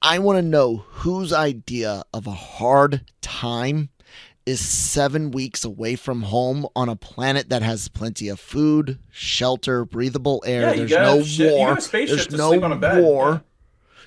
I want to know whose idea of a hard time is 7 weeks away from home on a planet that has plenty of food, shelter, breathable air. Yeah, you There's no got shit. You got war. a spaceship There's to no sleep on a bed. Yeah. war.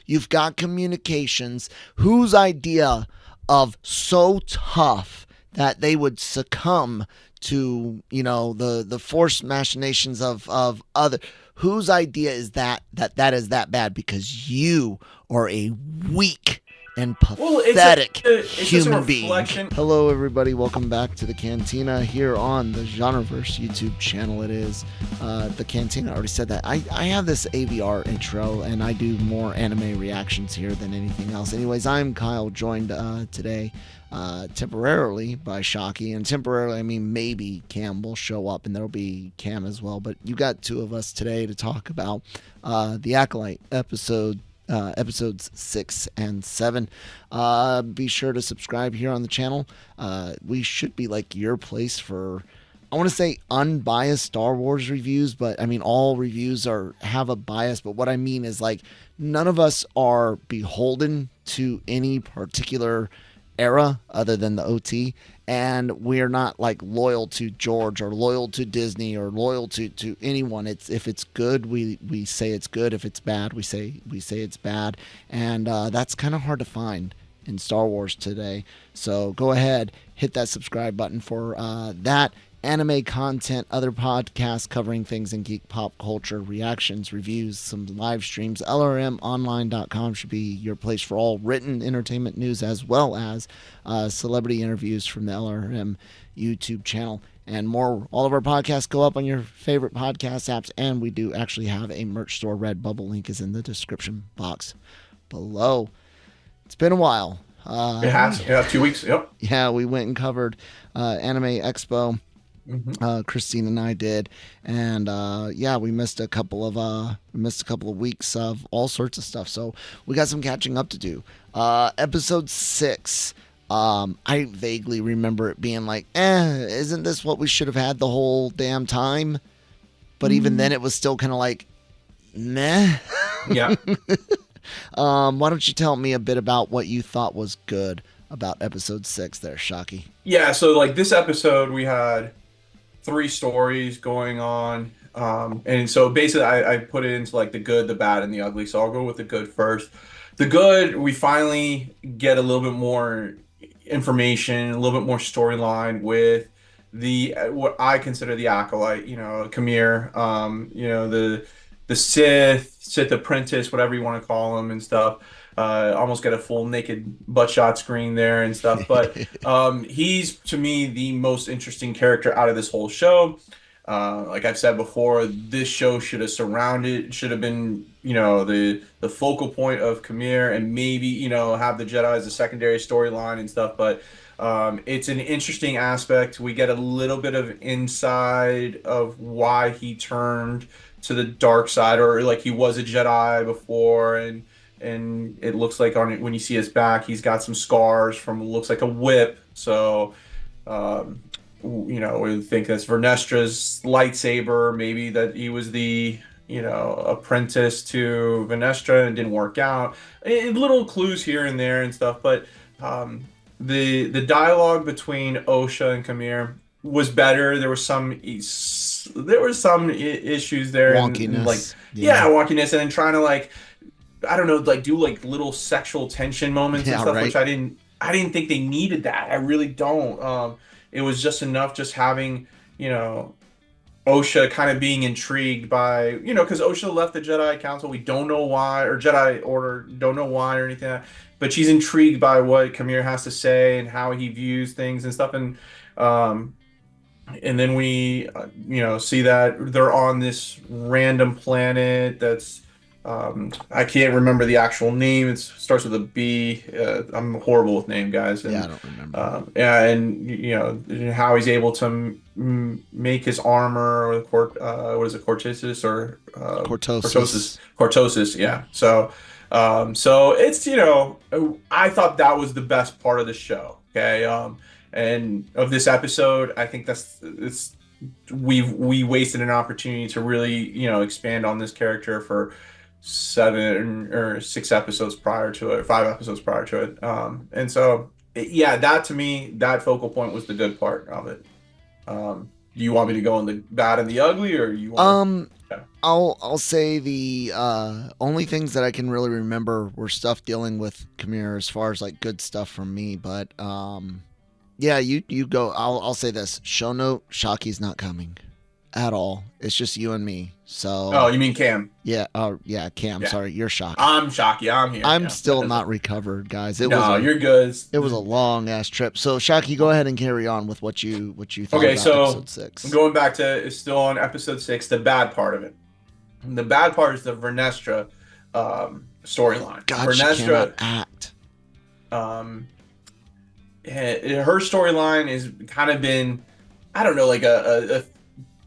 You've got communications. Whose idea of so tough that they would succumb to, the forced machinations of other? Whose idea is that is that bad? Because you are a weak and Well, pathetic it's just a human being. reflection. Hello, everybody. Welcome back to the Cantina here on the Genreverse YouTube channel. It is the Cantina. I already said that. I have this AVR intro, and I do more anime reactions here than anything else. Anyways, I'm Kyle, joined today temporarily by Shockey, and temporarily I mean maybe Cam will show up, and there'll be Cam as well. But you got two of us today to talk about the Acolyte episodes 6 and 7. Be sure to subscribe here on the channel. We should be like your place for, I want to say, unbiased Star Wars reviews, but I mean all reviews have a bias. But what I mean is, like, none of us are beholden to any particular era other than the OT, and we're not like loyal to George or loyal to Disney or loyal to anyone. It's, if it's good, we say it's good. If it's bad, we say it's bad, and that's kind of hard to find in Star Wars today. So go ahead, hit that subscribe button for that anime content, other podcasts covering things in geek pop culture, reactions, reviews, some live streams. LRMonline.com should be your place for all written entertainment news, as well as celebrity interviews from the LRM YouTube channel and more. All of our podcasts go up on your favorite podcast apps, and we do actually have a merch store. Redbubble link is in the description box below. It's been a while. It has. Yeah, 2 weeks. Yep. Yeah, we went and covered Anime Expo. Christine and I did, and yeah, we missed a couple of weeks of all sorts of stuff. So we got some catching up to do. Episode 6. I vaguely remember it being like, isn't this what we should have had the whole damn time? But even then, it was still kind of like, meh. Yeah. Why don't you tell me a bit about what you thought was good about episode 6 there, Shockey? Yeah. So like this episode, we had 3 stories going on. And so basically I put it into like the good, the bad, and the ugly. So I'll go with the good first. The good, we finally get a little bit more information, a little bit more storyline with the what I consider the Acolyte, Kamir, the Sith apprentice, whatever you want to call him and stuff. Almost got a full naked butt shot screen there and stuff. But he's, to me, the most interesting character out of this whole show. Like I've said before, this show should have been, the focal point of Kamir, and maybe, have the Jedi as a secondary storyline and stuff. But it's an interesting aspect. We get a little bit of inside of why he turned to the dark side, or like he was a Jedi before, and it looks like when you see his back, he's got some scars from, looks like a whip. So, we think that's Vernestra's lightsaber. Maybe that he was the, apprentice to Vernestra and it didn't work out. Little clues here and there and stuff. But the dialogue between Osha and Kamir was better. There were some issues there, Wonkiness. and like wonkiness, and then trying to like, I don't know, like do like little sexual tension moments and stuff, right? Which I didn't think they needed that. I really don't. It was just enough just having, Osha kind of being intrigued by, because Osha left the Jedi Council. We don't know why, or Jedi Order, don't know why or anything like that. But she's intrigued by what Kamir has to say and how he views things and stuff. And then we, see that they're on this random planet that's, I can't remember the actual name. It starts with a B. I'm horrible with name, guys. And, yeah, I don't remember. Yeah, and how he's able to make his armor, or what is it, Cortosis or Cortosis? Cortosis, yeah. So it's, I thought that was the best part of the show. Okay, and of this episode, I think we wasted an opportunity to really, expand on this character for 7 or 6 episodes prior to it, 5 episodes prior to it. And so, yeah, that to me, that focal point was the good part of it. Do you want me to go in the bad and the ugly, or you want Um, I'll say the only things that I can really remember were stuff dealing with Kamir as far as like good stuff from me. But yeah, you go. I'll say this: show note, Shockey's not coming at all. It's just you and me. So. Oh, you mean Cam? Yeah. Oh, yeah. Cam. Yeah. Sorry, you're Shockey. I'm Shockey. I'm here. I'm Yeah. still not recovered, guys. You're good. It was a long ass trip. So Shockey, go ahead and carry on with what you thought Okay, about so episode 6. going back to still on episode 6, the bad part of it. The bad part is the Vernestra storyline. God, she cannot act. Her storyline has kind of been, I don't know, like a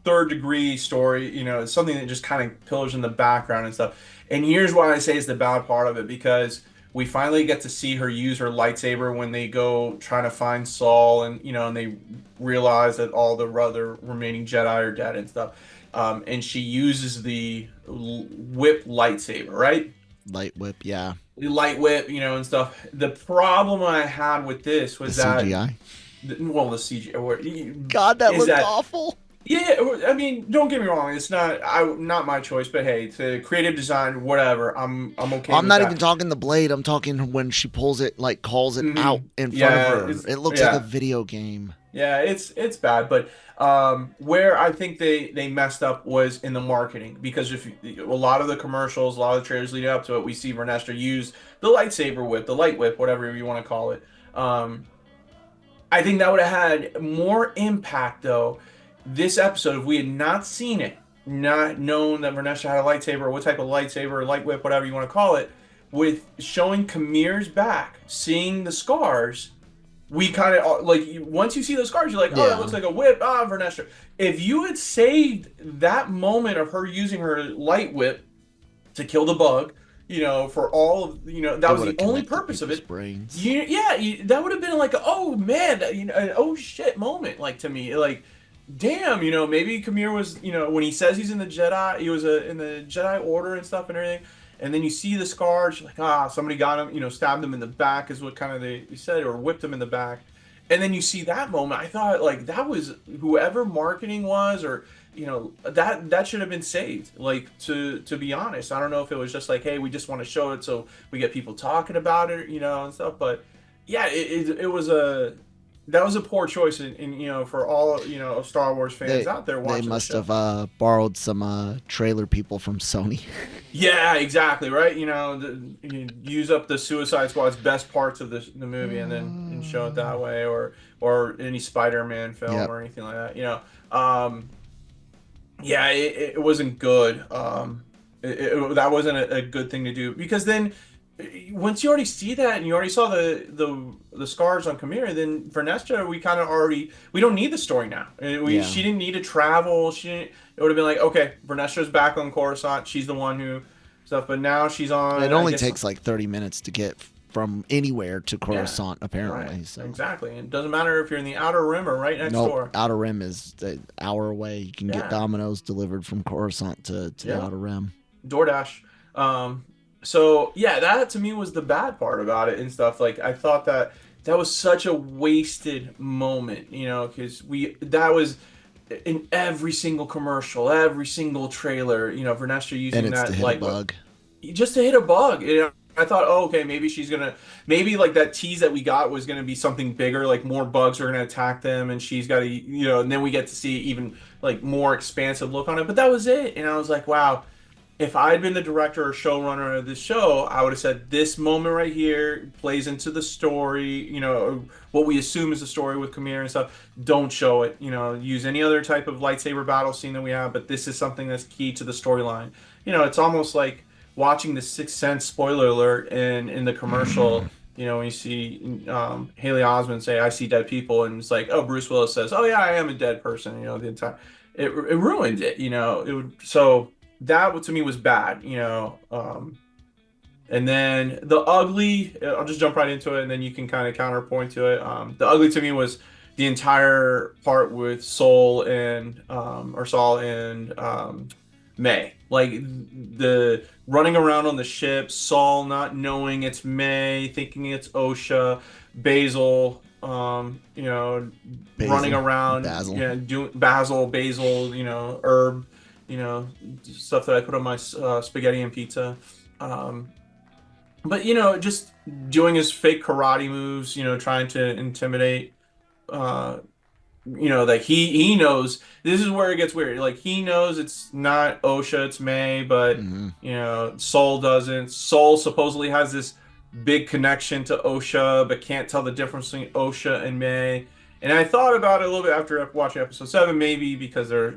third degree story. You know, it's something that just kind of pillars in the background and stuff. And here's why I say it's the bad part of it, because we finally get to see her use her lightsaber when they go trying to find Saul, and and they realize that all the other remaining Jedi are dead and stuff. And she uses the whip lightsaber, right? Light whip, yeah. Light whip, and stuff. The problem I had with this was that CGI. The CGI. God, that looked awful. Yeah, I mean, don't get me wrong. It's not my choice, but hey, to creative design, whatever. I'm okay. I'm not even talking the blade. I'm talking when she pulls it, like calls it out in front of her. It looks like a video game. Yeah, it's bad, but where I think they messed up was in the marketing, because if a lot of the commercials, a lot of the trailers leading up to it, we see Vernestra use the lightsaber whip, the light whip, whatever you want to call it. I think that would have had more impact though. This episode, if we had not seen it, not known that Vernestra had a lightsaber, or what type of lightsaber, light whip, whatever you want to call it, with showing Kamir's back, seeing the scars. We kind of like, once you see those scars, you're like, oh, that looks like a whip. Vernestra. If you had saved that moment of her using her light whip to kill the bug, for all of, that was the only purpose of it. That would have been like, oh man, an oh shit moment, like to me, like, damn, maybe Kamir was, when he says he's in the Jedi, he was in the Jedi Order and stuff and everything. And then you see the scars, you're like, somebody got him, stabbed him in the back is what kind of they said, or whipped him in the back. And then you see that moment. I thought, like, that was whoever marketing was, or, that should have been saved. Like, to be honest, I don't know if it was just like, hey, we just want to show it so we get people talking about it, and stuff. But yeah, it was that was a poor choice, for all of Star Wars fans out there watching. They must have borrowed some trailer people from Sony. Yeah, exactly, right. You use up the Suicide Squad's best parts of the movie and show it that way, or any Spider-Man film or anything like that. Yeah, it wasn't good. That wasn't a good thing to do, because then, once you already see that and you already saw the scars on Kamir, then Vernestra, we don't need the story now. She didn't need to travel. It would have been like, okay, Vernestra's back on Coruscant. She's the one who stuff, but now she's on. It only takes like 30 minutes to get from anywhere to Coruscant, apparently. Right. So. Exactly. It doesn't matter if you're in the Outer Rim or right next door. Outer Rim is an hour away. You can get Domino's delivered from Coruscant to the Outer Rim. DoorDash. So yeah, that to me was the bad part about it and stuff. Like, I thought that was such a wasted moment, because that was in every single commercial, every single trailer, Vernestra using that light bug, just to hit a bug. I thought, oh, okay, maybe like that tease that we got was gonna be something bigger, like more bugs are gonna attack them, and she's got to, and then we get to see even like more expansive look on it. But that was it, and I was like, wow. If I'd been the director or showrunner of this show, I would have said, this moment right here plays into the story, what we assume is the story with Kamir and stuff. Don't show it, use any other type of lightsaber battle scene that we have, but this is something that's key to the storyline. It's almost like watching the Sixth Sense spoiler alert in the commercial, when you see Haley Osment say, I see dead people, and it's like, oh, Bruce Willis says, oh yeah, I am a dead person, the entire, it ruined it, so that to me was bad, and then the ugly, I'll just jump right into it, and then you can kind of counterpoint to it. The ugly to me was the entire part with Saul and May. Like the running around on the ship, Saul not knowing it's May, thinking it's Osha, Basil, running around, doing Basil, herb, stuff that I put on my spaghetti and pizza. But just doing his fake karate moves, trying to intimidate. Like he knows this is where it gets weird. Like he knows it's not Osha, it's May, but Saul doesn't. Saul supposedly has this big connection to Osha, but can't tell the difference between Osha and May. And I thought about it a little bit after watching episode 7, maybe because they're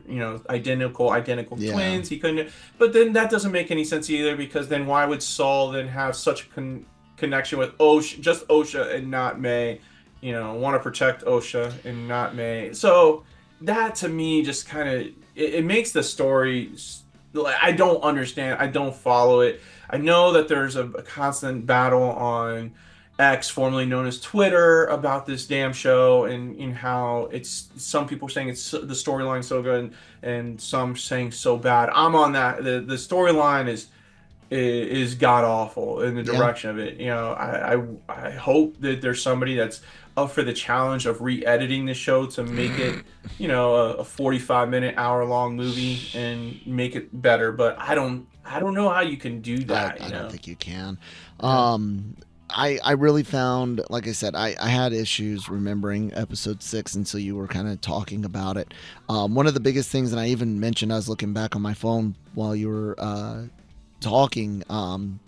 identical twins. He couldn't, but then that doesn't make any sense either, because then why would Saul then have such a connection with Osha, just Osha and not May? Want to protect Osha and not May. So that to me just kind of it makes the story. I don't understand. I don't follow it. I know that there's a constant battle on X, formerly known as Twitter, about this damn show, and how it's some people saying it's the storyline so good and some saying so bad. I'm on that. The storyline is god awful in the direction of it. I hope that there's somebody that's up for the challenge of re-editing the show to make it a 45-minute, hour-long movie and make it better. But I don't know how you can do that. I don't think you can. I really found, like I said, I had issues remembering episode 6 until you were kind of talking about it. One of the biggest things, and I even mentioned, I was looking back on my phone while you were talking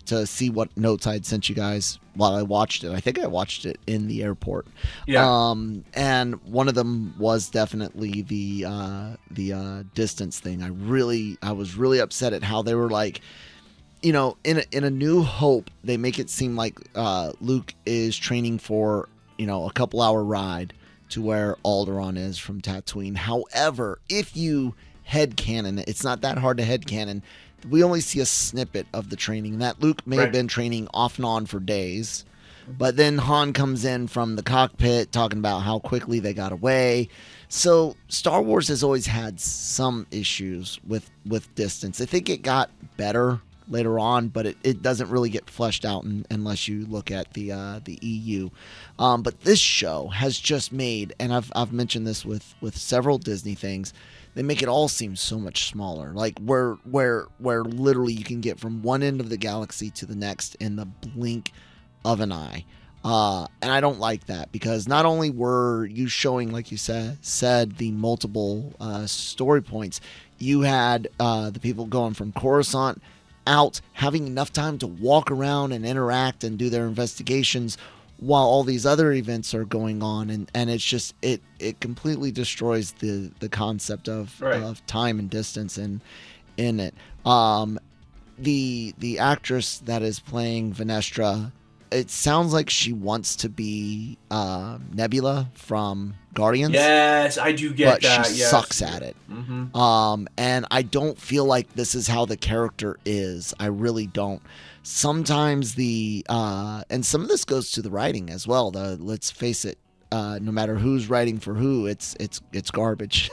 to see what notes I'd sent you guys while I watched it. I think I watched it in the airport. And one of them was definitely the distance thing. I was really upset at how they were like, in a New Hope, they make it seem like Luke is training for a couple hour ride to where Alderaan is from Tatooine. However, if you headcanon it, it's not that hard to headcanon. We only see a snippet of the training. That Luke may have been training off and on for days, but then Han comes in from the cockpit talking about how quickly they got away. So Star Wars has always had some issues with distance. I think it got better later on, but it doesn't really get fleshed out unless you look at the EU. But this show has just made, and I've mentioned this with several Disney things, they make it all seem so much smaller. Like where literally you can get from one end of the galaxy to the next in the blink of an eye. And I don't like that, because not only were you showing, like you said the multiple story points, you had the people going from Coruscant out, having enough time to walk around and interact and do their investigations while all these other events are going on, and it's just it completely destroys the concept of time and distance in it. The actress that is playing Venestra, it sounds like she wants to be Nebula from Guardians. Yes, I do get but that. She sucks at it. And I don't feel like this is how the character is. I really don't. Sometimes and some of this goes to the writing as well. Let's face it, no matter who's writing for who, it's garbage.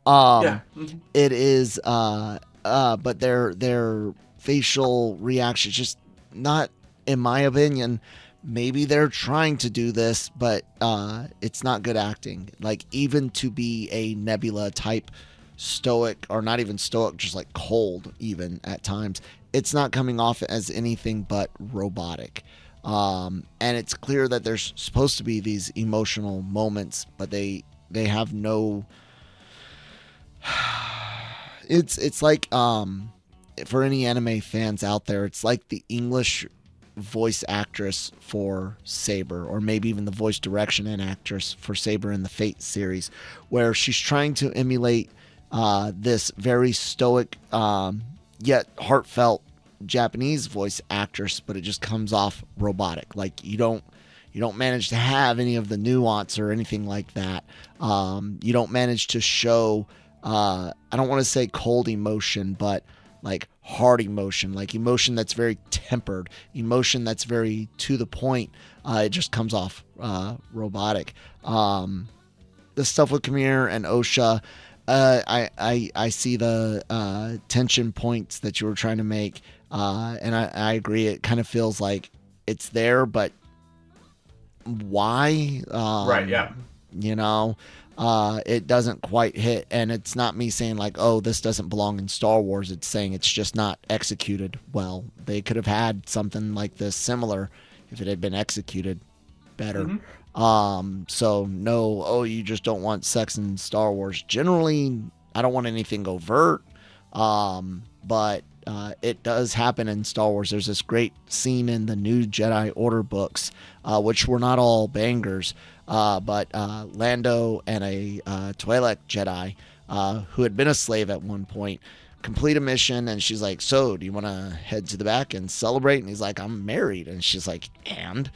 It is. But their facial reactions, just not, in my opinion. Maybe they're trying to do this, but it's not good acting. Like, even to be a Nebula type stoic, or not even stoic, just like cold even at times, it's not coming off as anything but robotic. And it's clear that there's supposed to be these emotional moments, but they have no. It's like for any anime fans out there, it's like the English voice actress for Saber, or maybe even the voice direction and actress for Saber in the Fate series, where she's trying to emulate this very stoic yet heartfelt Japanese voice actress, but it just comes off robotic. Like you don't manage to have any of the nuance or anything like that. You don't manage to show I don't want to say cold emotion, but like hard emotion, like emotion that's very tempered, emotion that's very to the point. It just comes off robotic. The stuff with Khmer and Osha, I see the tension points that you were trying to make, and I agree. It kind of feels like it's there, but why? Right, yeah. You know, it doesn't quite hit, and it's not me saying like, oh, this doesn't belong in Star Wars. It's saying it's just not executed well. They could have had something like this similar if it had been executed better. So no, oh, you just don't want sex in Star Wars. Generally, I don't want anything overt, but it does happen in Star Wars. There's this great scene in the new Jedi Order books, which were not all bangers, but Lando and a Twi'lek Jedi who had been a slave at one point complete a mission, and she's like, so do you want to head to the back and celebrate? And he's like, I'm married. And she's like, and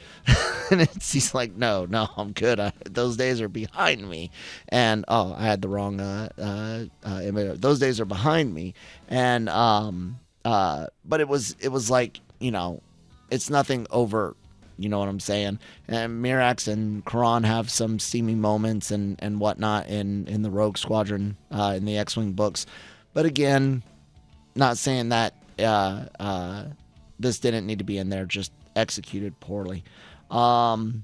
he's like, no, I'm good. Those days are behind me. And I had the wrong those days are behind me. And but it was like, it's nothing overt. You know what I'm saying? And Mirax and Karan have some steamy moments and whatnot in the Rogue Squadron in the X-Wing books. But again, not saying that this didn't need to be in there, just executed poorly. This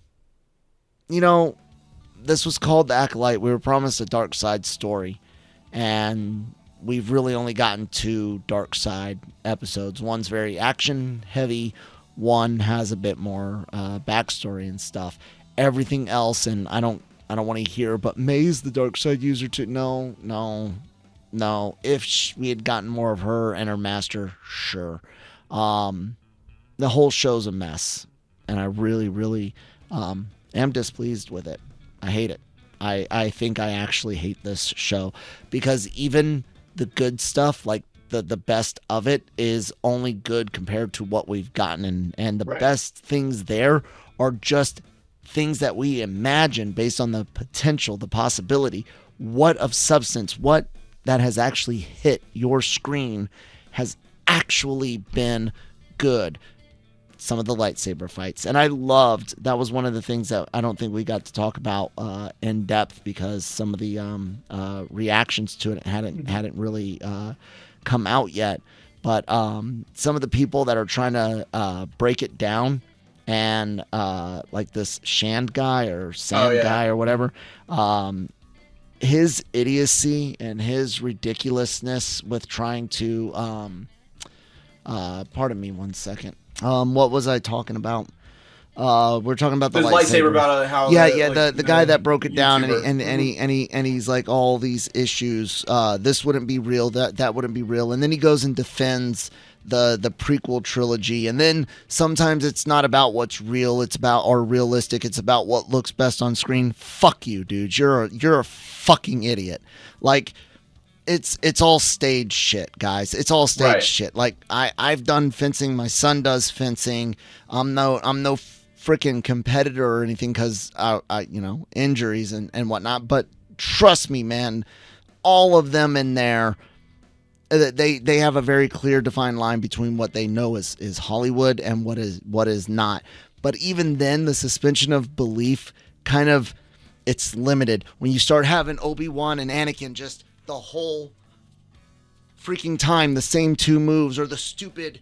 was called The Acolyte. We were promised a dark side story, and we've really only gotten 2 dark side episodes. One's very action heavy. One has a bit more backstory and stuff. Everything else, and I don't want to hear, but May's the dark side user too. No. If we had gotten more of her and her master, sure. The whole show's a mess, and I really, really am displeased with it. I hate it. I think I actually hate this show, because even the good stuff, like the best of it, is only good compared to what we've gotten, and the best things there are just things that we imagine based on the potential, the possibility. What of substance, what that has actually hit your screen has actually been good. Some of the lightsaber fights, and I loved, that was one of the things that I don't think we got to talk about in depth, because some of the reactions to it hadn't really come out yet. But some of the people that are trying to break it down, and like this Shand guy or Sam guy or whatever, his idiocy and his ridiculousness with trying to pardon me one second. What was I talking about? We're talking about the lightsaber about how the guy that broke it down, and he's like, all these issues, this wouldn't be real, that wouldn't be real, and then he goes and defends the prequel trilogy, and then sometimes it's not about what's real, it's about, or realistic, it's about what looks best on screen. Fuck you, dude. You're a fucking idiot. Like, it's all stage shit, guys. It's all stage shit. Like, I've done fencing. My son does fencing. I'm no freaking competitor or anything, because I injuries and whatnot. But trust me, man, all of them in there, they have a very clear defined line between what they know is Hollywood and what is not. But even then, the suspension of belief kind of, it's limited. When you start having Obi-Wan and Anakin just the whole freaking time the same 2 moves, or the stupid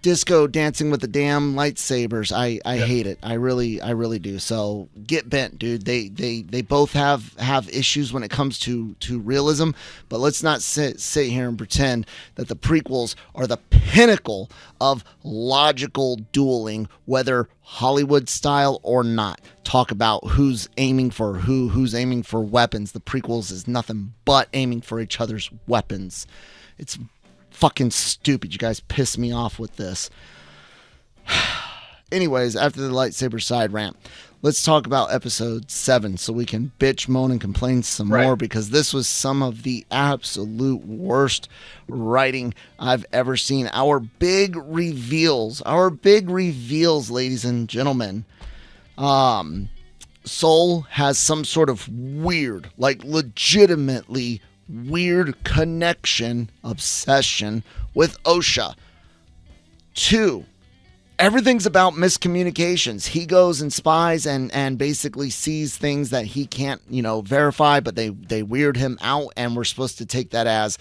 disco dancing with the damn lightsabers, I hate it. I really do. So get bent, dude. They both have issues when it comes to realism, but let's not sit here and pretend that the prequels are the pinnacle of logical dueling, whether Hollywood style or not. Talk about who's aiming for who's aiming for weapons. The prequels is nothing but aiming for each other's weapons. It's fucking stupid. You guys piss me off with this. Anyways, after the lightsaber side rant, let's talk about episode 7 so we can bitch, moan, and complain some more, because this was some of the absolute worst writing I've ever seen. Our big reveals, ladies and gentlemen. Soul has some sort of weird, like legitimately weird connection, obsession with Osha. 2, everything's about miscommunications. He goes and spies and basically sees things that he can't, verify, but they weird him out, and we're supposed to take that as,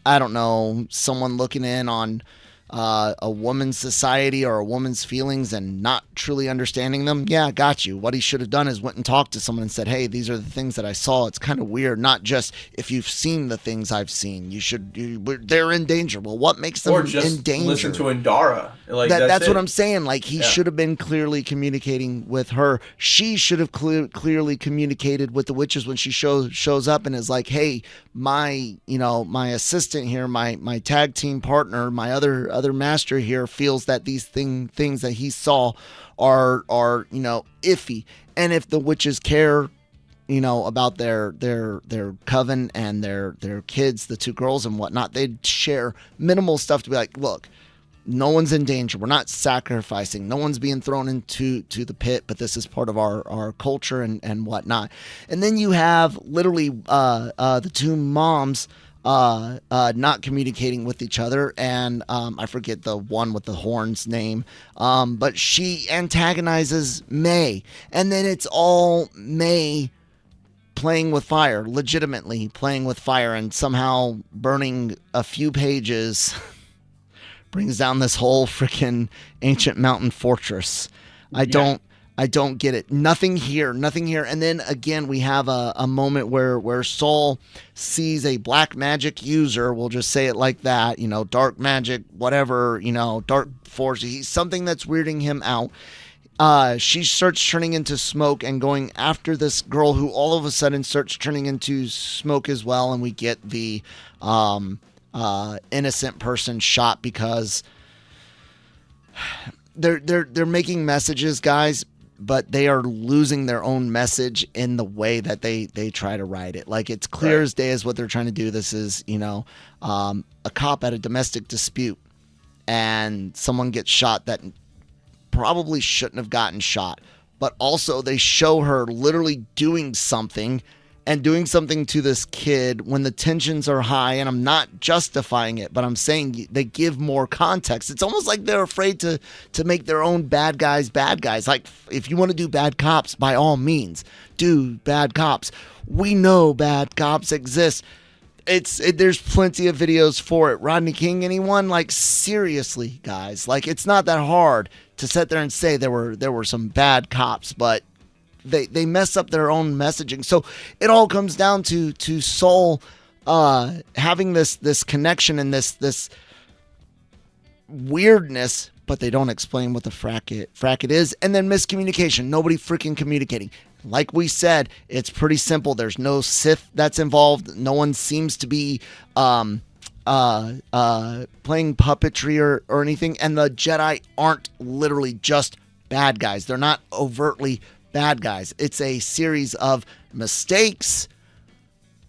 I don't know, someone looking in on a woman's society or a woman's feelings and not truly understanding them. Yeah, got you. What he should have done is went and talked to someone and said, hey, these are the things that I saw. It's kind of weird. Not just, if you've seen the things I've seen, they're in danger. Well, what makes them or just in danger? listen to Indara. Like that's what I'm saying. Like, he should have been clearly communicating with her. She should have clearly communicated with the witches when she shows up and is like, hey, my assistant here, my tag team partner, my other master here feels that these things that he saw are iffy. And if the witches care about their coven and their kids, the two girls and whatnot, they'd share minimal stuff to be like, look, no one's in danger. We're not sacrificing. No one's being thrown into the pit, but this is part of our culture and whatnot. And then you have literally the two moms not communicating with each other, and I forget the one with the horns name, but she antagonizes May, and then it's all May playing with fire, legitimately playing with fire, and somehow burning a few pages brings down this whole freaking ancient mountain fortress. I don't get it. Nothing here. And then again, we have a moment where Saul sees a black magic user. We'll just say it like that. Dark magic, whatever. Dark force. He's something that's weirding him out. She starts turning into smoke and going after this girl, who all of a sudden starts turning into smoke as well. And we get the innocent person shot because they're making messages, guys, but they are losing their own message in the way that they try to write it. Like, it's clear as day as what they're trying to do. This is, a cop at a domestic dispute, and someone gets shot that probably shouldn't have gotten shot. But also they show her literally doing something to this kid when the tensions are high, and I'm not justifying it, but I'm saying they give more context. It's almost like they're afraid to make their own bad guys. Like, if you want to do bad cops, by all means, do bad cops. We know bad cops exist. There's plenty of videos for it. Rodney King, anyone? Like, seriously, guys, like, it's not that hard to sit there and say there were some bad cops, but they mess up their own messaging. So it all comes down to Saul having this connection and this weirdness, but they don't explain what the fracket is. And then miscommunication. Nobody freaking communicating. Like we said, it's pretty simple. There's no Sith that's involved. No one seems to be playing puppetry or anything. And the Jedi aren't literally just bad guys. They're not overtly bad guys. It's a series of mistakes.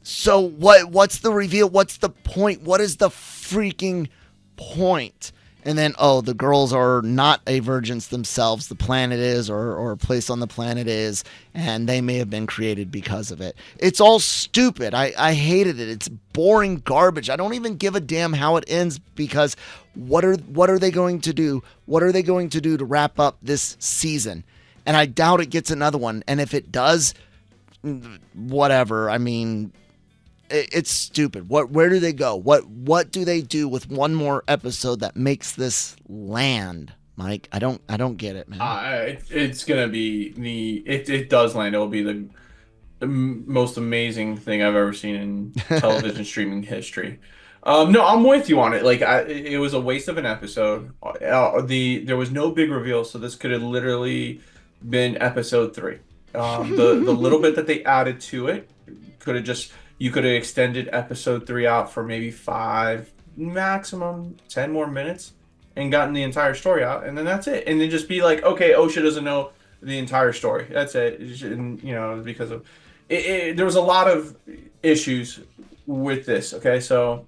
So what's the reveal? What's the point? What is the freaking point? And then, the girls are not a Vergence themselves. The planet is, or a place on the planet is, and they may have been created because of it. It's all stupid. I hated it. It's boring garbage. I don't even give a damn how it ends, because what are they going to do? What are they going to do to wrap up this season? And I doubt it gets another one. And if it does, whatever. I mean, it's stupid. Where do they go? What do they do with one more episode that makes this land, Mike? I don't get it, man. It's gonna be it does land. It'll be the most amazing thing I've ever seen in television streaming history. No, I'm with you on it. Like, it was a waste of an episode. There was no big reveal, so this could have literally been episode 3. The little bit that they added to it you could have extended episode 3 out for maybe 5, maximum 10 more minutes, and gotten the entire story out, and then that's it. And then just be like, okay, Osha doesn't know the entire story. That's it. And, because of it, there was a lot of issues with this. Okay, so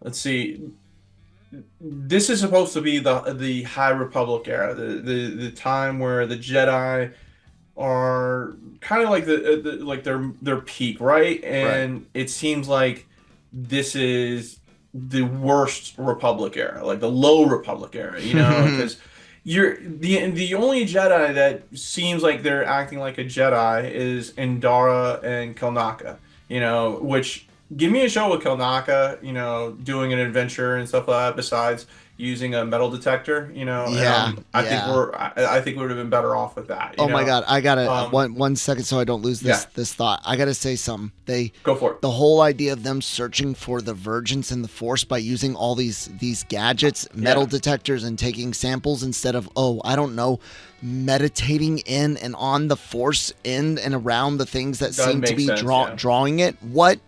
let's see. This is supposed to be the High Republic era, the time where the Jedi are kind of like like their peak, right? And it seems like this is the worst Republic era, like the low Republic era, you know, because you're the only Jedi that seems like they're acting like a Jedi is Indara and Kelnaka, you know, which give me a show with Kelnaka, you know, doing an adventure and stuff like that besides using a metal detector, you know, and Yeah, yeah. I think we would have been better off with that, you Oh my know. God, I gotta Um, one second so I don't lose yeah, this thought. I gotta say something. go for it. The whole idea of them searching for the Vergence and the Force by using all these gadgets, metal Yeah, detectors, and taking samples instead of, oh, I don't know, meditating in and on the Force in and around the things that does seem to make be sense. Yeah. drawing it. What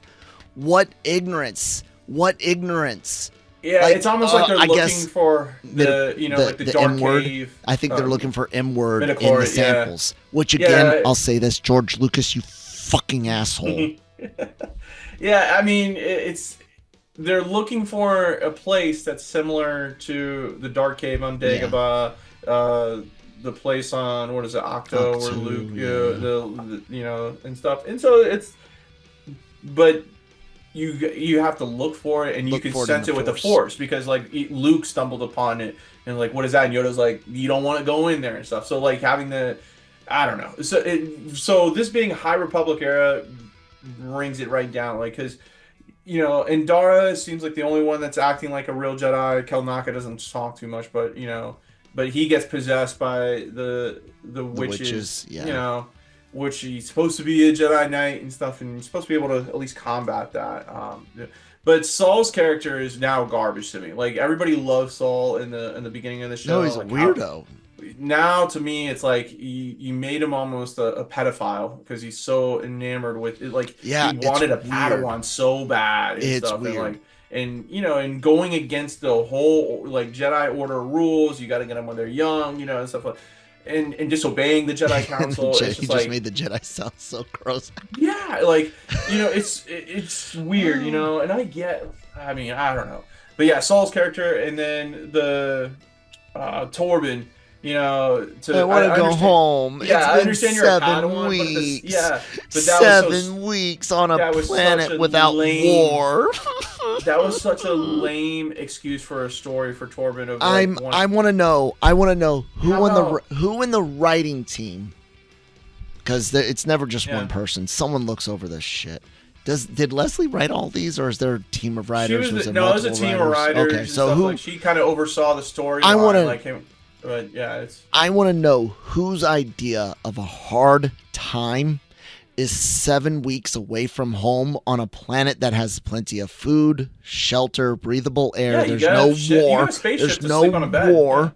ignorance? What ignorance? Yeah, Like, it's almost like they're I looking guess for the, you know, like the the dark M word. cave, I think they're looking for M word in the midichlorian. Yeah, samples. Which again, yeah, I'll say this, George Lucas, you fucking asshole. yeah. I mean, it's they're looking for a place that's similar to the dark cave on Yeah. Dagobah, the place on what is it, Octo, where Luke, Octo, yeah. the you know, and stuff. And so it's, but you have to look for it, and you Look can for it in sense the it with the Force. Force because like Luke stumbled upon it, and like what is that? And Yoda's like, you don't want to go in there and stuff. So like having the, I don't know. So this being High Republic era brings it right down, like because you know, Indara seems like the only one that's acting like a real Jedi. Kelnaka doesn't talk too much, but you know, but he gets possessed by the The witches, witches, you yeah. know, which he's supposed to be a Jedi Knight and stuff, and he's supposed to be able to at least combat that. But Saul's character is now garbage to me. Like everybody loves Saul in the beginning of the No, show, he's a like how weirdo. now to me it's like you made him almost a pedophile because he's so enamored with it, like Yeah, he it's wanted a weird. Padawan so bad and It's stuff, and weird. like and you know and going against the whole like Jedi Order rules, you got to get them when they're young, you know, and stuff like and disobeying the Jedi And Council. It's he just just like made the Jedi sound so gross. yeah, like you know it's weird, you know, and I mean I don't know, but yeah, Saul's character, and then the Torben, you know, I want to I go understand. home. Yeah, It's I been understand you're a 7 Padawan, but this, weeks. yeah, but 7 weeks on a that was such planet a without lame, war. that was such a lame excuse for a story for Torben of like one. I want to know. I want to know How about who in the writing team, because it's never just one yeah? person. Someone looks over this shit. Did Leslie write all these, or is there a team of She writers? was Was it no, it was a multiple team of writers Okay, and so stuff. who? Like she kind of oversaw the I want storyline, to. like him. But yeah, it's I want to know whose idea of a hard time is 7 weeks away from home on a planet that has plenty of food, shelter, breathable air. yeah. You There's got no you got war. a spaceship There's to no sleep on a bed. Yeah. war.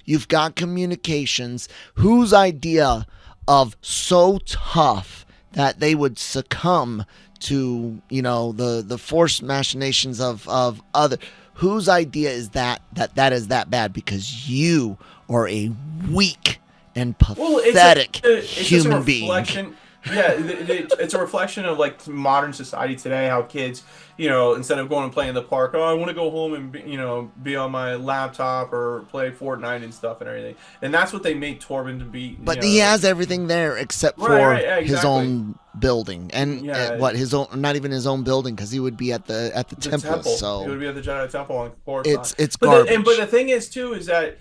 You've got communications. Whose idea of so tough that they would succumb to, you know, the forced machinations of other? Whose idea is that is that bad? Because you are a weak and Well, pathetic it's just a human being. reflection. Yeah, it's a reflection of like modern society today. How kids, you know, instead of going and playing in the park, oh, I want to go home and you know be on my laptop or play Fortnite and stuff and everything. And that's what they made Torben to be. You But know, he has everything there except right, for right, yeah, his exactly. own building, and Yeah, his own, not even his own building, because he would be at the the temple. temple. It So would be at the Jedi Temple on Coruscant. it's But garbage. the thing is too is that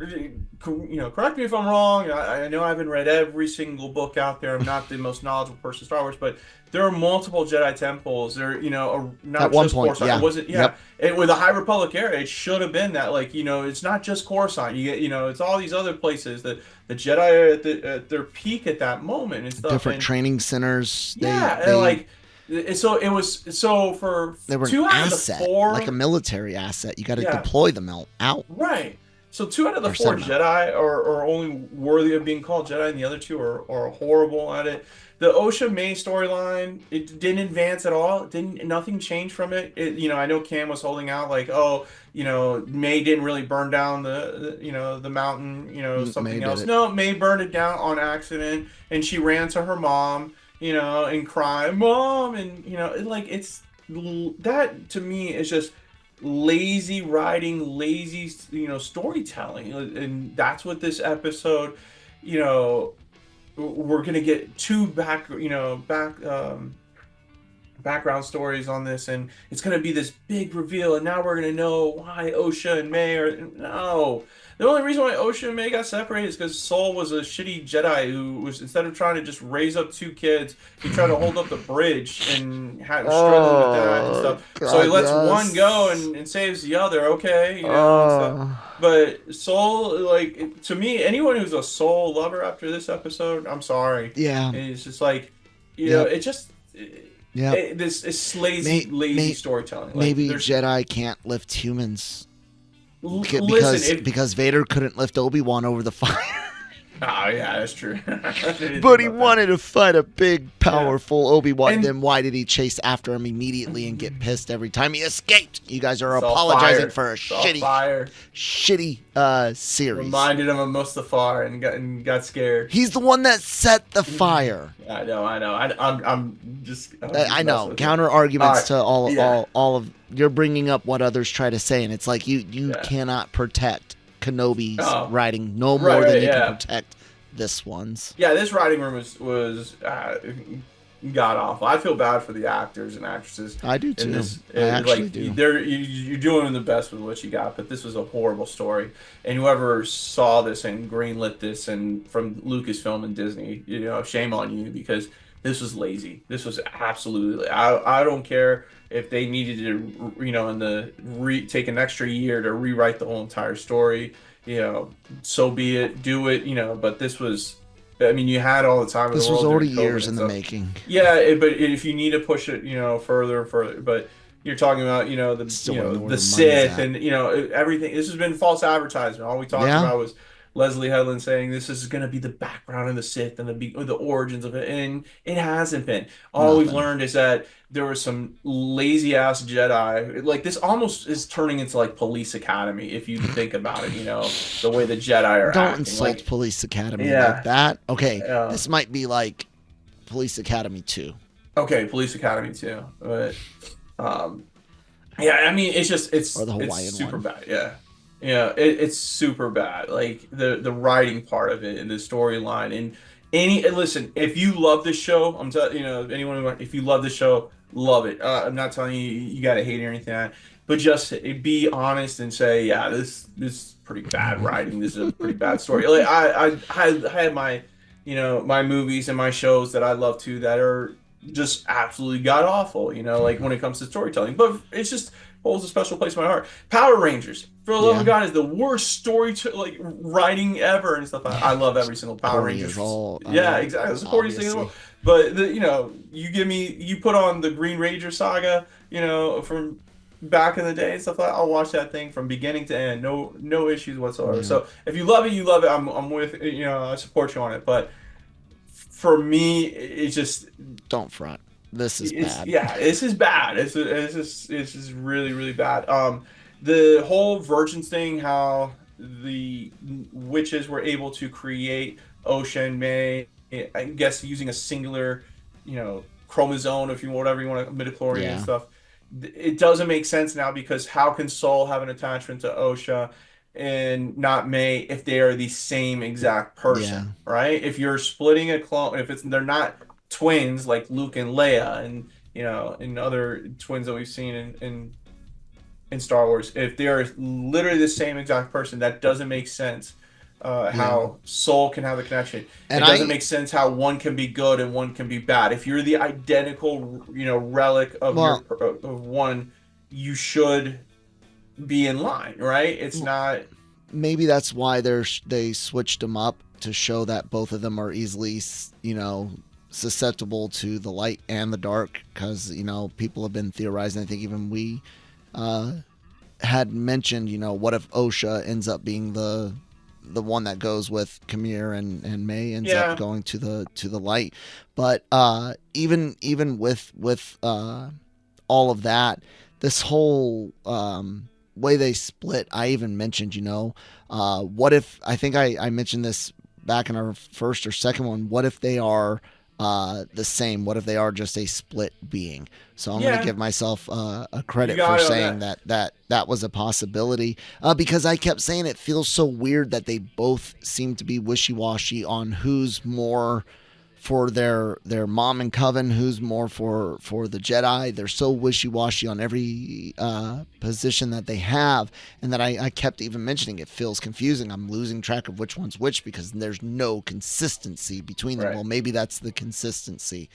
you know, correct me if I'm wrong. I know I haven't read every single book out there. I'm not the most knowledgeable person in Star Wars, but there are multiple Jedi temples. There, you know, not At one just point, Coruscant. yeah. It wasn't, yeah. Yep. It, with the High Republic era, it should have been that, like, you know, it's not just Coruscant. You get, you know, it's all these other places that the Jedi are at their peak at that moment and stuff. Different And training centers. yeah, and like, so it was so for They were an 2 out of the asset, 4, like a military asset. You got to yeah. deploy them out Right. So 2 out of the or 4 send them out. Jedi are only worthy of being called Jedi, and the other 2 are horrible at it. The Osha May storyline, it didn't advance at all. It didn't nothing changed from it. You know, I know Cam was holding out like, oh, you know, May didn't really burn down you know, the mountain, you know, May something did else. it. No, May burned it down on accident, and she ran to her mom, you know, and cried, "Mom," and you know, like it's that to me is just lazy writing, lazy, you know, storytelling, and that's what this episode, you know, we're gonna get 2 back, you know, background stories on this, and it's gonna be this big reveal, and now we're gonna know why Osha and May are no. The only reason why Osha and May got separated is because Sol was a shitty Jedi who was, instead of trying to just raise up 2 kids, he tried to hold up the bridge and had struggling with that and stuff. God, so he lets yes. one go and saves the other. Okay, you know. And stuff. But Sol, like, to me, anyone who's a Sol lover after this episode, I'm sorry. Yeah. It's just like, you know, it just. Yeah. This lazy storytelling. Like, maybe Jedi can't lift humans. Listen, because Vader couldn't lift Obi-Wan over the fire. Oh, yeah, that's true. But he wanted to fight a big, powerful Obi-Wan. Then why did he chase after him immediately and get pissed every time he escaped? You guys are apologizing for a shitty series. Reminded him of Mustafar and got scared. He's the one that set the fire. I know. I'm just. I know. Counter arguments to all of. You're bringing up what others try to say, and it's like you cannot protect Kenobi's writing no more than you can protect this one's. Yeah, this writing room was god awful. I feel bad for the actors and actresses. I do too. I actually do. You're doing the best with what you got, but this was a horrible story. And whoever saw this and greenlit this, and from Lucasfilm and Disney, you know, shame on you, because this was lazy. This was absolutely. I don't care if they needed to, you know, take an extra year to rewrite the whole entire story. You know, so be it. Do it. You know, but this was. I mean, you had all the time. This was already years in the making. Yeah, but if you need to push it, you know, further and further, but you're talking about, you know, the Sith and, you know, everything. This has been false advertisement. All we talked about was Leslie Headland saying this is going to be the background of the Sith and the origins of it, and it hasn't been. All we've learned is that there was some lazy ass Jedi. Like, this almost is turning into like Police Academy if you think about it. You know, the way the Jedi are acting. Don't insult Police Academy like that. Okay, this might be like Police Academy 2. Okay, Police Academy 2, but yeah, I mean, it's super bad. Yeah, it's super bad. Like the writing part of it and the storyline and listen, if you love this show, I'm telling you know, anyone, if you love this show, love it. I'm not telling you got to hate it or anything like that, but just be honest and say, yeah, this is pretty bad writing. This is a pretty bad story. Like I had my, you know, my movies and my shows that I love too that are just absolutely god awful. You know, like when it comes to storytelling, but it's just holds a special place in my heart. Power Rangers, for the love of God, is the worst story writing ever and stuff. I love every single Power Rangers. Yeah, exactly. It's the corniest thing in the world. But you know, you put on the Green Ranger saga, you know, from back in the day and stuff like that. I'll watch that thing from beginning to end. No issues whatsoever. So if you love it, you love it. I'm with, you know, I support you on it. But for me, it's just don't front. This is bad. Yeah, this is bad. It's just really, really bad. The whole Vergence thing, how the witches were able to create Osha and May, I guess using a singular, you know, chromosome, if you whatever you want, midichlorian and stuff. It doesn't make sense now, because how can Sol have an attachment to Osha and not May if they are the same exact person, right? If you're splitting a clone, if they're not twins like Luke and Leia, and you know, and other twins that we've seen in Star Wars, if they are literally the same exact person, that doesn't make sense. How Sol can have a connection. And it doesn't make sense how one can be good and one can be bad. If you're the identical, you know, relic of of one, you should be in line, right? It's not. Maybe that's why they switched them up, to show that both of them are easily, you know, susceptible to the light and the dark, because, you know, people have been theorizing. I think even we had mentioned, you know, what if Osha ends up being the one that goes with Kamir and May ends up going to the light. But even with all of that, this whole way they split, I even mentioned, you know, what if, I think I mentioned this back in our first or second one, what if they are the same? What if they are just a split being? So I'm going to give myself a credit for saying that was a possibility, because I kept saying it feels so weird that they both seem to be wishy-washy on who's more for their mom and coven, who's more for the Jedi. They're so wishy-washy on every position that they have, and that I kept even mentioning it feels confusing. I'm losing track of which one's which because there's no consistency between them. Right. Well, maybe that's the consistency,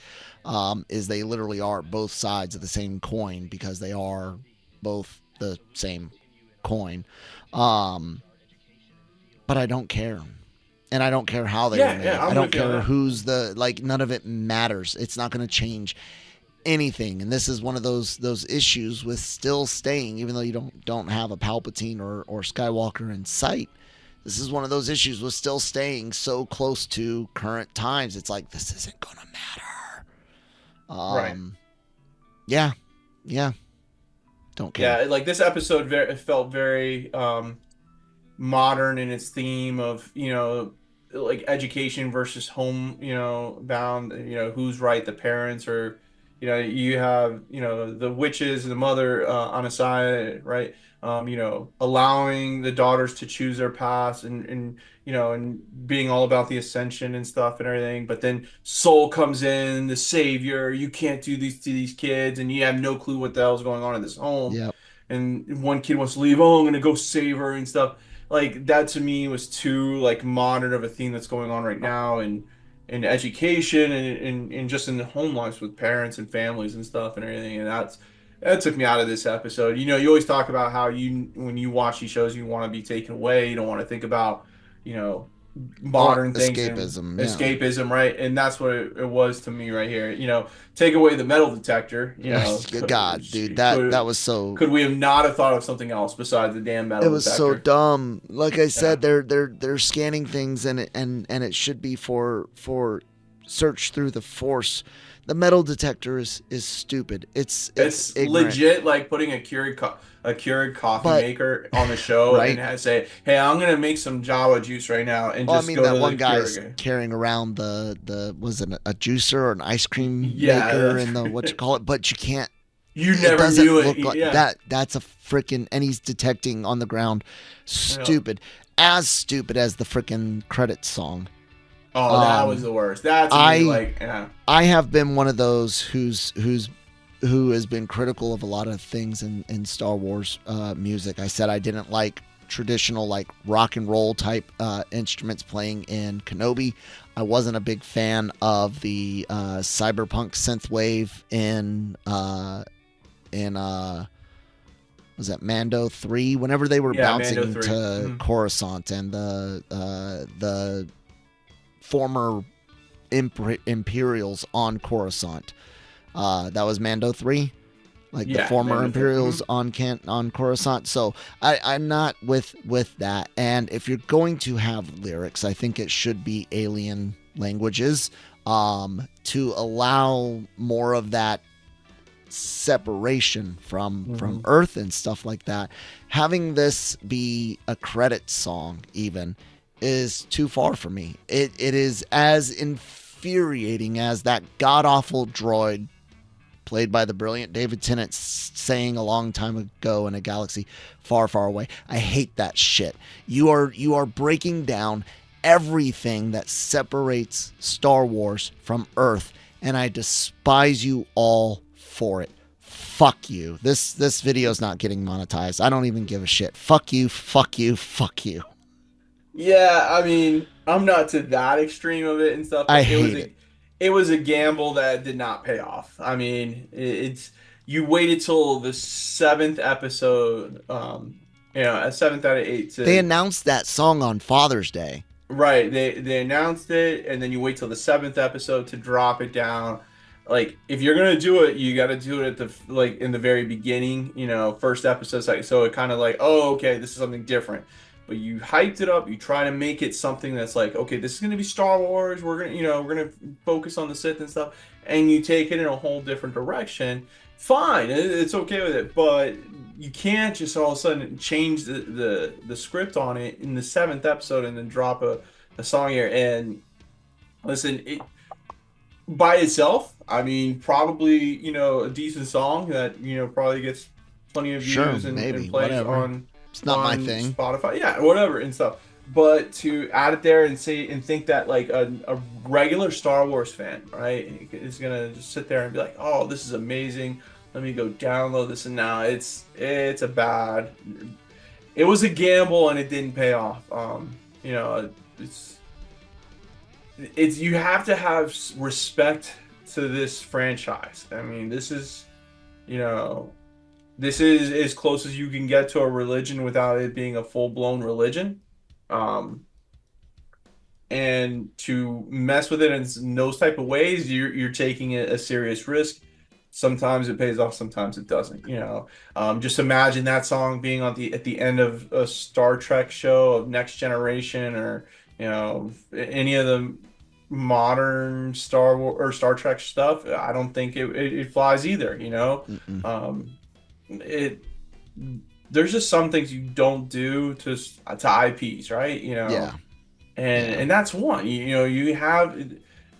is they literally are both sides of the same coin because they are both the same coin. But I don't care. And I don't care how they were made. I don't care who's none of it matters. It's not going to change anything. And this is one of those issues with still staying, even though you don't have a Palpatine or Skywalker in sight. This is one of those issues with still staying so close to current times. It's like, this isn't going to matter. Right. Yeah. Don't care. Yeah, like this episode felt very modern in its theme of, like education versus home, bound, who's right, the parents, or, you have, the witches and the mother on a side, right? Allowing the daughters to choose their paths and being all about the ascension and stuff and everything. But then Soul comes in, the savior, you can't do these to these kids, and you have no clue what the hell's going on in this home. Yep. And one kid wants to leave, oh, I'm gonna go save her and stuff. Like that to me was too like modern of a theme that's going on right now in education and just in the home lives with parents and families and stuff and everything. And that took me out of this episode. You always talk about how when you watch these shows, you want to be taken away. You don't want to think about, modern things. Escapism, right? And that's what it was to me right here. Take away the metal detector. God, dude, that was so. Could we have not have thought of something else besides the damn metal detector? It was so dumb. Like I said, they're scanning things, and it should be for search through the Force. The metal detector is stupid. It's legit like putting a Keurig coffee maker on the show, right? And say, "Hey, I'm gonna make some Java juice right now," and just go that to one the guy's Keurig. carrying around the was it a juicer or an ice cream maker and the what you call it, but you can't. You never knew it. Look like that. That's a freaking, and he's detecting on the ground. Stupid, as stupid as the freaking credits song. Oh, that was the worst. That's I have been one of those who has been critical of a lot of things in Star Wars music. I said I didn't like traditional like rock and roll type instruments playing in Kenobi. I wasn't a big fan of the cyberpunk synthwave in was that Mando 3? Whenever they were bouncing to Coruscant and the former Imperials on Coruscant. That was Mando 3, the former Mando Imperials on Coruscant. So I'm not with that. And if you're going to have lyrics, I think it should be alien languages to allow more of that separation from Earth and stuff like that. Having this be a credit song even is too far for me. It is as infuriating as that god-awful droid played by the brilliant David Tennant saying a long time ago in a galaxy far, far away. I hate that shit. You are breaking down everything that separates Star Wars from Earth, and I despise you all for it. Fuck you. This video's not getting monetized. I don't even give a shit. Fuck you, fuck you, fuck you. Yeah, I mean, I'm not to that extreme of it and stuff. I hate it. It was a gamble that did not pay off. I mean, you waited till the 7th episode, a 7th out of 8. They announced that song on Father's Day. Right. They announced it, and then you wait till the 7th episode to drop it down. Like, if you're gonna do it, you got to do it at in the very beginning, first episode. So it kind of like, oh, okay, this is something different. But you hyped it up. You try to make it something that's like, okay, this is gonna be Star Wars. We're gonna focus on the Sith and stuff, and you take it in a whole different direction. Fine, it's okay with it, but you can't just all of a sudden change the script on it in the 7th episode and then drop a song here. And listen, it by itself, I mean, probably a decent song that probably gets plenty of views and plays on. It's not my thing. Spotify, yeah, whatever and stuff. But to add it there and say and think that like a regular Star Wars fan, right, is gonna just sit there and be like, "Oh, this is amazing. Let me go download this." And now it's a bad. It was a gamble and it didn't pay off. You know, it's you have to have respect to this franchise. I mean, this is, you know, this is as close as you can get to a religion without it being a full-blown religion. Um, and to mess with it in those type of ways, you're taking a serious risk. Sometimes it pays off, sometimes it doesn't. You know, just imagine that song being on the at the end of a Star Trek show of Next Generation, or you know, any of the modern Star Wars or Star Trek stuff. I don't think it flies either. You know, it there's just some things you don't do to IPs, right? You know, Yeah. and that's one. You know, you have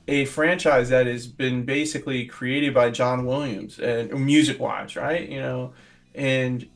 a franchise that has been basically created by John Williams and music wise, right? You know, and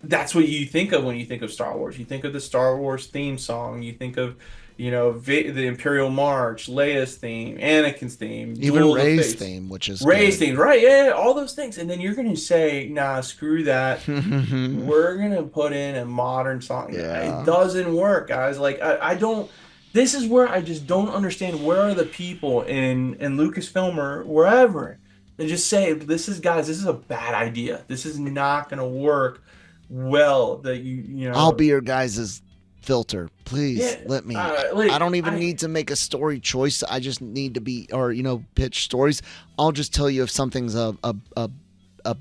that's what you think of when you think of Star Wars. You think of the Star Wars theme song. You think of, you know, the Imperial March, Leia's theme, Anakin's theme, Even Duel of the Ray's Fates. theme, which is Ray's good. theme, right? Yeah, all those things, and then you're gonna say, "Nah, screw that. We're gonna put in a modern song." Yeah. It doesn't work, guys. Like I don't. This is where I just don't understand. Where are the people in Lucasfilm or wherever that just say, "This is guys. This is a bad idea. This is not gonna work well." That you know. I'll be your guys' filter. Please Yeah, let me. like, I don't even need to make a story choice. I just need to be, or you know, pitch stories. I'll just tell you if something's a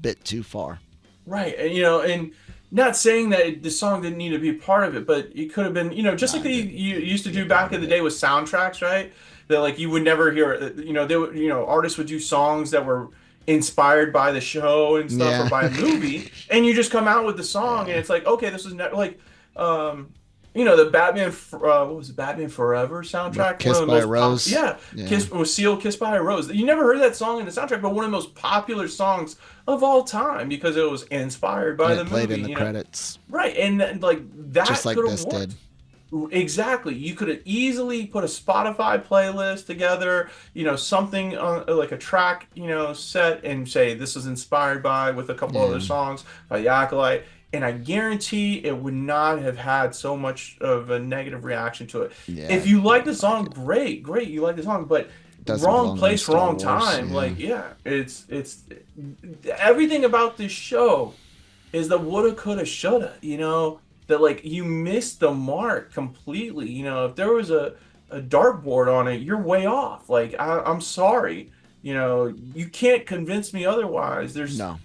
bit too far. Right, and you know, and not saying that the song didn't need to be part of it, but it could have been, you know, just like you used to do back in the day with soundtracks, right? That like you would never hear, you know, they would, you know, artists would do songs that were inspired by the show and stuff or by a movie, and you just come out with the song, and it's like, okay, this was like, you know, the Batman, what was it, Batman Forever soundtrack? Kissed by a Rose. Yeah, Kiss was Seal, Kissed by a Rose. You never heard that song in the soundtrack, but one of the most popular songs of all time because it was inspired by the movie. Played in the credits. Right, and like that just like this worked. did. Exactly. You could have easily put a Spotify playlist together, you know, something on like a track, you know, set and say this is inspired by with a couple other songs by the Acolyte. And I guarantee it would not have had so much of a negative reaction to it. Yeah, if you like the song, great, you like the song, but wrong place, wrong time. Like, it's everything about this show is the woulda, coulda, shoulda. You know, that like you missed the mark completely. You know, if there was a dartboard on it, you're way off. Like, I'm sorry. You know, you can't convince me otherwise. There's no.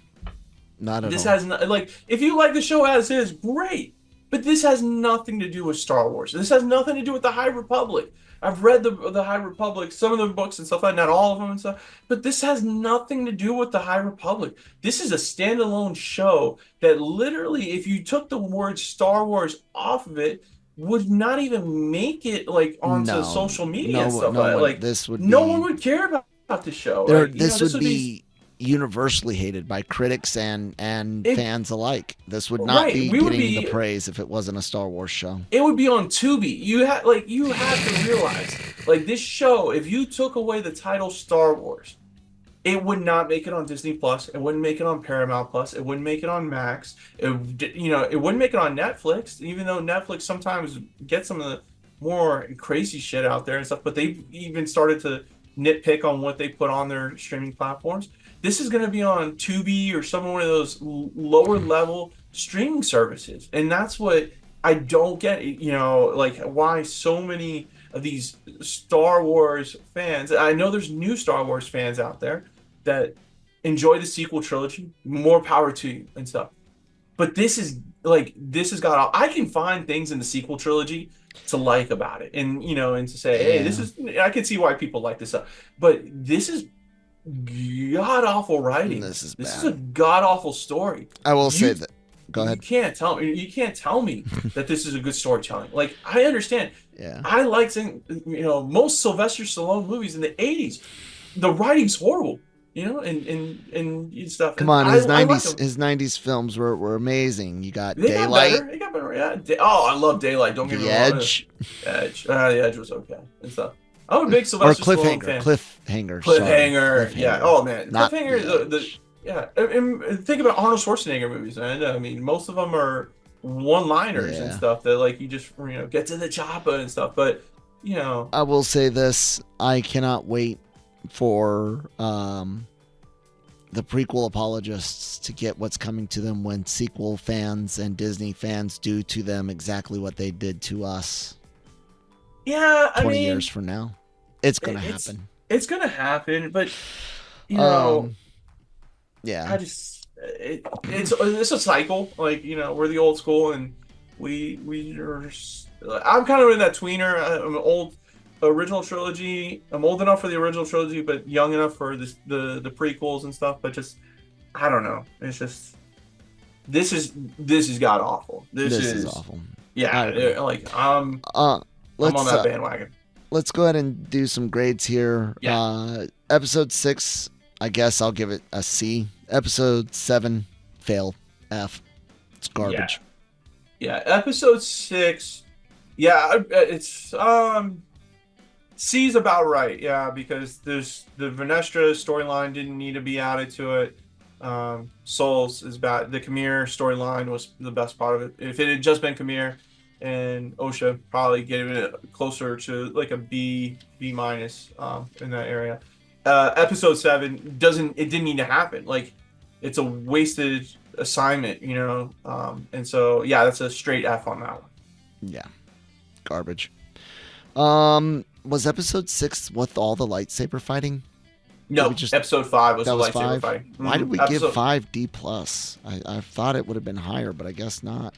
Not at this all. has like if you like the show as is, great. But this has nothing to do with Star Wars. This has nothing to do with the High Republic. I've read the High Republic, some of the books and stuff like that, not all of them and stuff. But this has nothing to do with the High Republic. This is a standalone show that literally, if you took the word Star Wars off of it, would not even make it like onto social media and stuff like that. No one would care about the show. This would be universally hated by critics and fans alike. This would not be getting the praise if it wasn't a Star Wars show. It would be on Tubi. You have to realize, like, this show, if you took away the title Star Wars, it would not make it on Disney Plus. It wouldn't make it on Paramount Plus. It wouldn't make it on Max. It wouldn't make it on Netflix, even though Netflix sometimes gets some of the more crazy shit out there and stuff, but they've even started to nitpick on what they put on their streaming platforms. This is going to be on Tubi or some one of those lower level streaming services. And that's what I don't get, you know, like why so many of these Star Wars fans, I know there's new Star Wars fans out there that enjoy the sequel trilogy, more power to you and stuff. But this has got, I can find things in the sequel trilogy to like about it. And, you know, and to say, hey, this is, I can see why people like this stuff. But this is god awful writing. This is a god awful story. I will say that. Go ahead. You can't tell me that this is a good storytelling. Like, I understand. Yeah. I like saying, you know, most Sylvester Stallone movies in the 80s, the writing's horrible. and stuff. Come And on, I like them. his 90s films were amazing. You got They got Daylight, better. They got better. Yeah. I love Daylight. Don't get me The wrong. Edge, Edge. The Edge was okay and stuff. I'm a big or Sylvester Stallone fan. Cliffhanger. Cliffhanger. Sorry, Yeah. Oh man, not Cliffhanger. The Edge. Yeah. And think about Arnold Schwarzenegger movies, man. I mean, most of them are one-liners and Yeah. stuff that like you just get to the chopper and stuff. But I will say this: I cannot wait for the prequel apologists to get what's coming to them when sequel fans and Disney fans do to them exactly what they did to us. Yeah, 20 years from now, it's gonna happen. It's gonna happen, but yeah. I just it's a cycle. Like we're the old school, and we are. I'm kind of in that tweener. I'm old original trilogy. I'm old enough for the original trilogy, but young enough for the prequels and stuff. But just I don't know. It's just this is god awful. This is awful. Yeah, like I'm on that bandwagon. Let's go ahead and do some grades here. Yeah. Episode 6, I guess I'll give it a C. Episode 7, fail, F. It's garbage. Yeah. Episode 6, it's C's about right. Yeah, because there's the Vernestra storyline didn't need to be added to it. Souls is bad. The Khmer storyline was the best part of it. If it had just been Khmer and Osha, probably gave it closer to like a B minus in that area. Episode 7 didn't need to happen. Like it's a wasted assignment, and so that's a straight F on that one. Yeah, garbage. Was episode 6 with all the lightsaber fighting? No, episode 5 was the lightsaber 5? fighting. Why did we give 5 D+? I thought it would have been higher, but I guess not.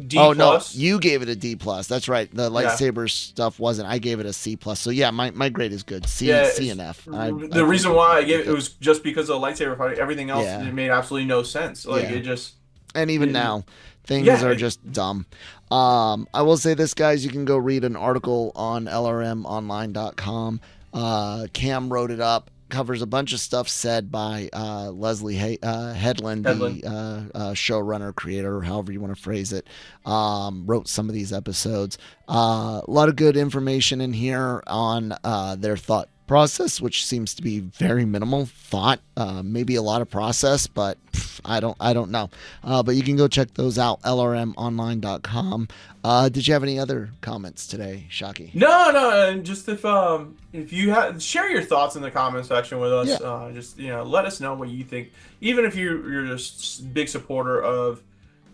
D+? Oh no, you gave it a D+. That's right. The lightsaber stuff wasn't. I gave it a C+. So yeah, my grade is good. C and F. The reason why I gave it was just because of the lightsaber fighting. Everything else it made absolutely no sense. Like it just. And even now, things are just dumb. I will say this, guys. You can go read an article on lrmonline.com. Cam wrote it up. Covers a bunch of stuff said by Leslie Headland, the showrunner, creator, however you want to phrase it. Wrote some of these episodes. A lot of good information in here on their thought process, which seems to be very minimal thought, maybe a lot of process, but I don't know. But you can go check those out, lrmonline.com. Did you have any other comments today, Shockey? No, and just if you share your thoughts in the comment section with us. Just let us know what you think. Even if you're just a big supporter of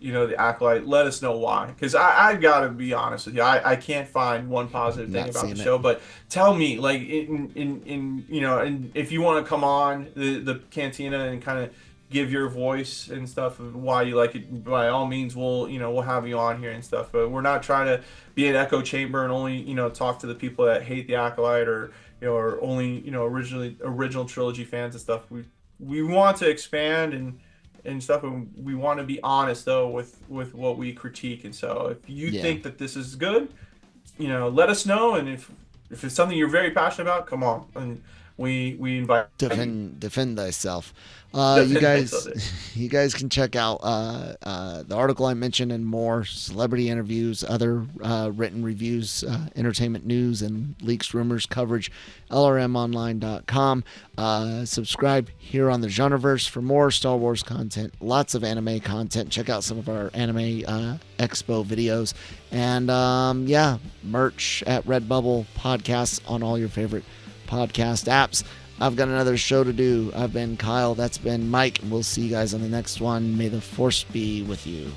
the Acolyte, let us know why. Because I've got to be honest with you, I can't find one positive thing about the show. But tell me, like, and if you want to come on the Cantina and kind of give your voice and stuff of why you like it, by all means, we'll have you on here and stuff. But we're not trying to be an echo chamber and only talk to the people that hate the Acolyte or only original trilogy fans and stuff. We want to expand and stuff, and we want to be honest though with what we critique. And so if you think that this is good, let us know. And if it's something you're very passionate about, come on, and we invite defend thyself. You guys can check out the article I mentioned and more, celebrity interviews, other written reviews, entertainment news, and leaks, rumors, coverage, lrmonline.com. Subscribe here on the Genreverse for more Star Wars content, lots of anime content. Check out some of our anime expo videos, and merch at Redbubble, podcasts on all your favorite podcast apps. I've got another show to do. I've been Kyle. That's been Mike. We'll see you guys on the next one. May the Force be with you.